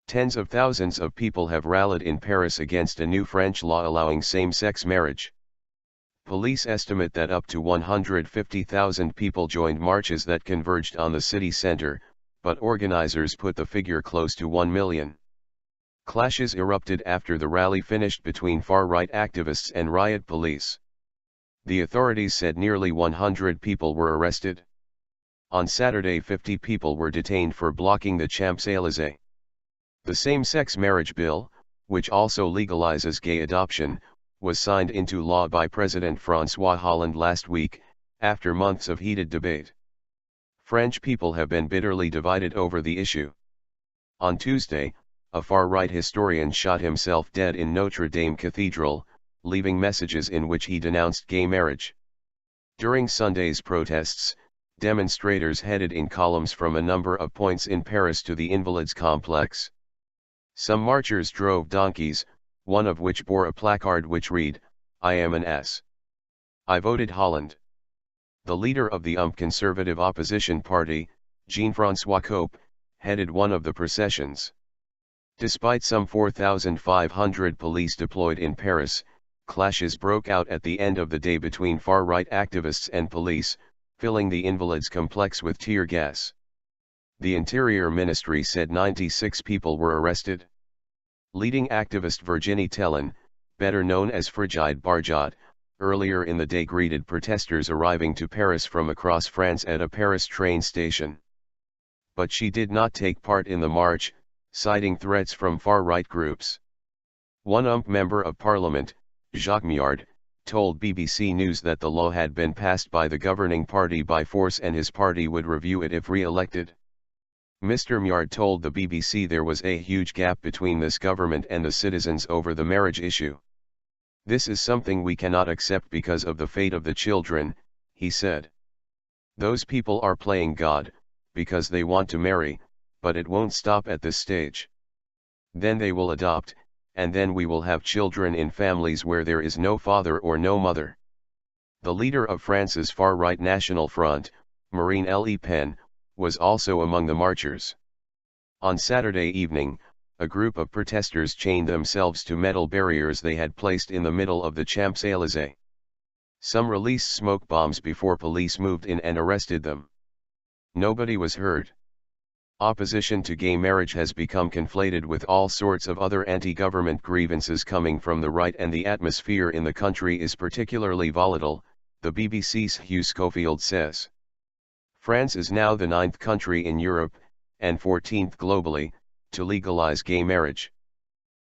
Tens of thousands of people have rallied in Paris against a new French law allowing same-sex marriage. Police estimate that up to 150,000 people joined marches that converged on the city center, but organizers put the figure close to 1 million. Clashes erupted after the rally finished between far-right activists and riot police. The authorities said nearly 100 people were arrested. On Saturday 50 people were detained for blocking the Champs-Elysees. The same-sex marriage bill, which also legalizes gay adoption, was signed into law by President Francois Hollande last week, after months of heated debate. French people have been bitterly divided over the issue. On Tuesday, a far-right historian shot himself dead in Notre Dame Cathedral, leaving messages in which he denounced gay marriage. During Sunday's protests, demonstrators headed in columns from a number of points in Paris to the Invalides complex. Some marchers drove donkeys, one of which bore a placard which read, "I am an S. I voted Hollande." The leader of the conservative opposition party, Jean-François Cope, headed one of the processions. Despite some 4,500 police deployed in Paris, clashes broke out at the end of the day between far-right activists and police, filling the Invalides complex with tear gas. The Interior Ministry said 96 people were arrested. Leading activist Virginie Tellin, better known as Frigide Barjot, earlier in the day greeted protesters arriving to Paris from across France at a Paris train station. But she did not take part in the march, citing threats from far-right groups. One member of parliament, Jacques Miard, told BBC News that the law had been passed by the governing party by force and his party would review it if re-elected. Mr. Miard told the BBC there was a huge gap between this government and the citizens over the marriage issue. "This is something we cannot accept because of the fate of the children," he said. "Those people are playing God, because they want to marry, but it won't stop at this stage. Then they will adopt, and then we will have children in families where there is no father or no mother." The leader of France's far-right National Front, Marine Le Pen, was also among the marchers. On Saturday evening, a group of protesters chained themselves to metal barriers they had placed in the middle of the Champs-Elysees. Some released smoke bombs before police moved in and arrested them. Nobody was hurt. Opposition to gay marriage has become conflated with all sorts of other anti-government grievances coming from the right, and the atmosphere in the country is particularly volatile, the BBC's Hugh Schofield says. France is now the 9th country in Europe, and 14th globally, to legalize gay marriage.